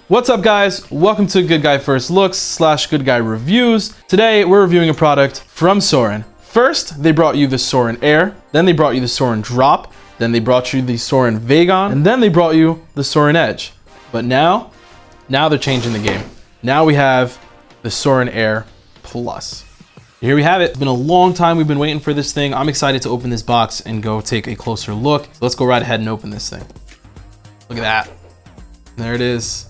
What's up guys? Welcome to Good Guy First Looks / Good Guy Reviews. Today we're reviewing a product from Suorin. First, they brought you the Suorin Air, then they brought you the Suorin Drop, then they brought you the Suorin Vape, and then they brought you the Suorin Edge. But now they're changing the game. Now we have the Suorin Air Plus. Here we have it. It's been a long time we've been waiting for this thing. I'm excited to open this box and go take a closer look. So let's go right ahead and open this thing. Look at that. There it is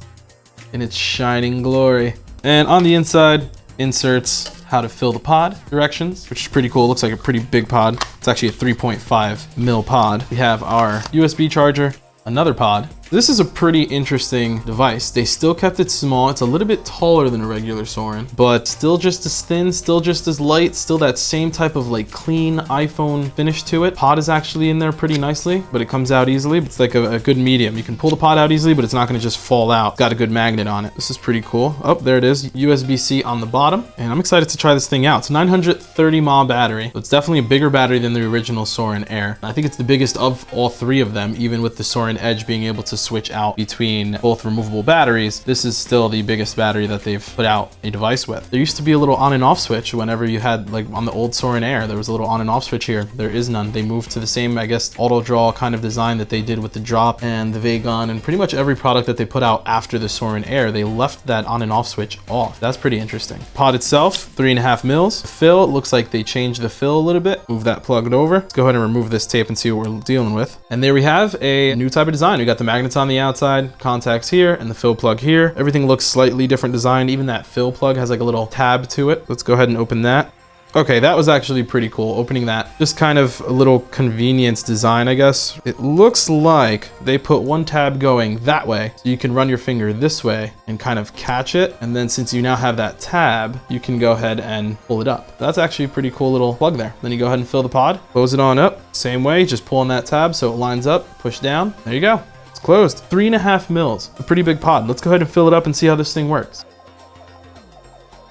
in its shining glory. And on the inside, inserts how to fill the pod directions, which is pretty cool. It looks like a pretty big pod. It's actually a 3.5 mil pod. We have our USB charger, another pod. This is a pretty interesting device. They still kept it small. It's a little bit taller than a regular Suorin, but still just as thin, still just as light, still that same type of like clean iPhone finish to it. Pod is actually in there pretty nicely, but it comes out easily. It's like a good medium. You can pull the pod out easily, but it's not gonna just fall out. It's got a good magnet on it. This is pretty cool. Oh, there it is, USB-C on the bottom. And I'm excited to try this thing out. It's a 930 mAh battery. So it's definitely a bigger battery than the original Suorin Air. I think it's the biggest of all three of them, even with the Suorin Edge being able to switch out between both removable batteries. This is still the biggest battery that they've put out a device with. There used to be a little on and off switch whenever you had, like on the old Suorin Air, there was a little on and off switch here. There is none. They moved to the same, I guess, auto draw kind of design that they did with the Drop and the Vape, and pretty much every product that they put out after the Suorin Air, they left that on and off switch off. That's pretty interesting. Pod itself, 3.5 mils. Fill, it looks like they changed the fill a little bit. Move that plugged over. Let's go ahead and remove this tape and see what we're dealing with. And there we have a new type of design. We got the magnets on the outside, contacts here, and the fill plug here. Everything looks slightly different design. Even that fill plug has like a little tab to it. Let's go ahead and open that. Okay, that was actually pretty cool, opening that. Just kind of a little convenience design, I guess. It looks like they put one tab going that way, so you can run your finger this way and kind of catch it. And then since you now have that tab, you can go ahead and pull it up. That's actually a pretty cool little plug there. Then you go ahead and fill the pod, close it on up. Same way, just pull on that tab so it lines up, push down. There you go. It's closed. 3.5 mils, a pretty big pod. Let's go ahead and fill it up and see how this thing works.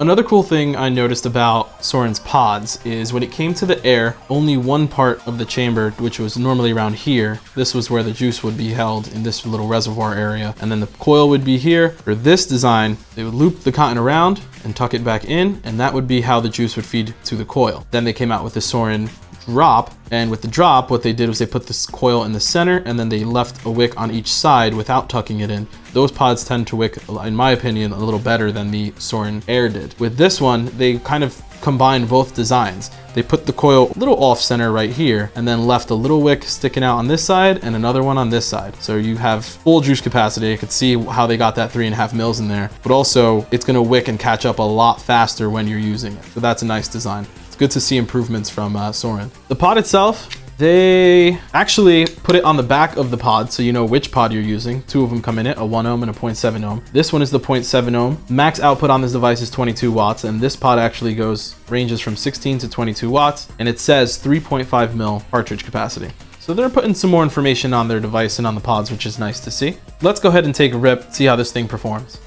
Another cool thing I noticed about Suorin's pods is when it came to the air, only one part of the chamber, which was normally around here, this was where the juice would be held in this little reservoir area. And then the coil would be here. For this design, they would loop the cotton around and tuck it back in, and that would be how the juice would feed to the coil. Then they came out with the Suorin Drop, and with the Drop, what they did was they put this coil in the center and then they left a wick on each side without tucking it in. Those pods tend to wick, in my opinion, a little better than the Suorin Air did. With this one, they kind of combined both designs. They put the coil a little off center right here and then left a little wick sticking out on this side and another one on this side. So you have full juice capacity. You could see how they got that 3.5 mils in there, but also it's gonna wick and catch up a lot faster when you're using it. So that's a nice design. Good to see improvements from Suorin. The pod itself, they actually put it on the back of the pod so you know which pod you're using. Two of them come in it, a 1 ohm and a 0.7 ohm. This one is the 0.7 ohm. Max output on this device is 22 watts, and this pod actually ranges from 16 to 22 watts, and it says 3.5 mil cartridge capacity. So they're putting some more information on their device and on the pods, which is nice to see. Let's go ahead and take a rip, see how this thing performs.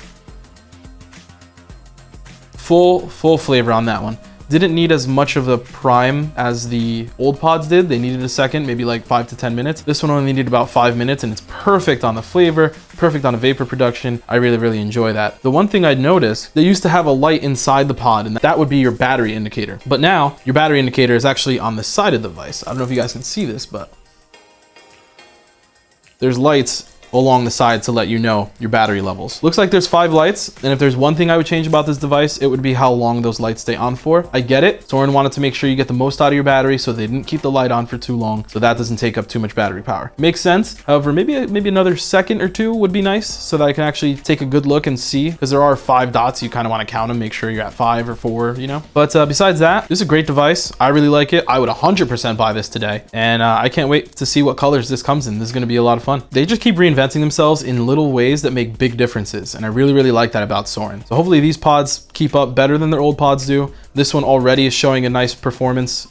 Full flavor on that one. Didn't need as much of the prime as the old pods did. They needed a second, maybe like 5 to 10 minutes. This one only needed about 5 minutes, and it's perfect on the flavor, perfect on the vapor production. I really enjoy that. The one thing I'd noticed, they used to have a light inside the pod, and that would be your battery indicator. But now your battery indicator is actually on the side of the device. I don't know if you guys can see this, but there's lights along the side to let you know your battery levels. Looks like there's 5 lights, and if there's one thing I would change about this device, it would be how long those lights stay on for. I get it. Suorin wanted to make sure you get the most out of your battery, so they didn't keep the light on for too long, so that doesn't take up too much battery power. Makes sense. However, maybe another second or two would be nice so that I can actually take a good look and see, because there are 5 dots. You kind of want to count them, make sure you're at 5 or 4, you know? But besides that, this is a great device. I really like it. I would 100% buy this today, and I can't wait to see what colors this comes in. This is going to be a lot of fun. They just keep reinventing themselves in little ways that make big differences, and I really like that about Suorin. So hopefully these pods keep up better than their old pods do. This one already is showing a nice performance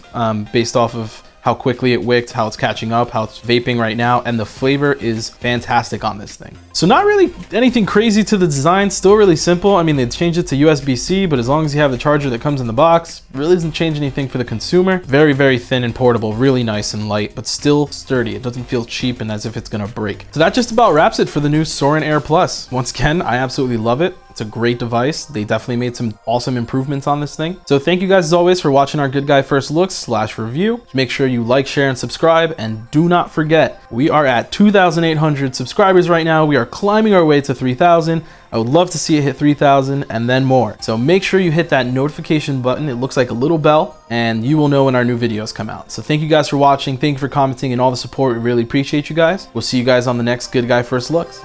based off of how quickly it wicked, how it's catching up, how it's vaping right now, and the flavor is fantastic on this thing. So not really anything crazy to the design, still really simple. I mean, they changed it to USB-C, but as long as you have the charger that comes in the box, really doesn't change anything for the consumer. Very, very thin and portable, really nice and light, but still sturdy. It doesn't feel cheap and as if it's gonna break. So that just about wraps it for the new Suorin Air Plus. Once again, I absolutely love it. It's a great device. They definitely made some awesome improvements on this thing. So thank you guys as always for watching our Good Guy First Looks / review. Make sure you like, share, and subscribe. And do not forget, we are at 2,800 subscribers right now. We are climbing our way to 3,000. I would love to see it hit 3,000 and then more. So make sure you hit that notification button. It looks like a little bell and you will know when our new videos come out. So thank you guys for watching. Thank you for commenting and all the support. We really appreciate you guys. We'll see you guys on the next Good Guy First Looks.